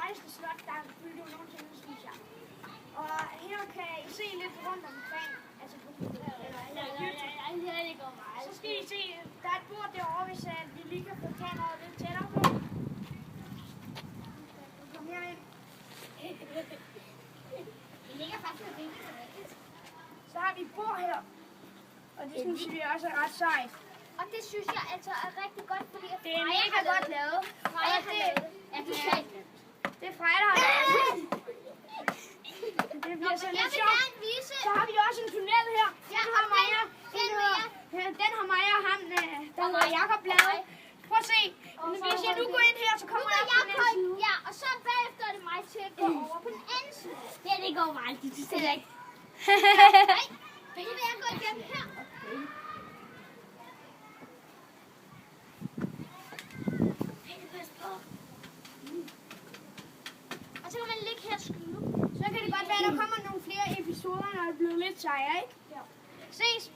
sejeste slot, der er bygget nogensinde, synes jeg. Og her kan I se lidt rundt omkring, altså på så skal I se, der er et bord derovre, hvis vi lige kan få kameraet lidt tættere på. Kom herind. Det ligger faktisk rigtig rigtigt. Så har vi et bord her, og det synes vi også er ret sejt. Og det synes jeg altså er rigtig godt, fordi Det er mega godt lavet. Freja har lavet det. Ja, du skal. Det er Freja, der har lavet det. Det bliver så lidt sjovt. Vise. Så har vi også en tunnel her. Ja, Den har Maja. Den har Maja og ham, der hedder Jakob lavet. Prøv at se. Hvis jeg nu går ind her, så kommer jeg på den anden side. Ja, og så bagefter er det mig til at gå over på den anden side. Ja, det går mig aldrig. Det er ikke. Nej, nu vil jeg gå igennem her. Og så kan man ligge her og skrive. Så kan det godt være, at der kommer nogle flere episoder, når det bliver lidt sejere, ikke? Ja. Ses!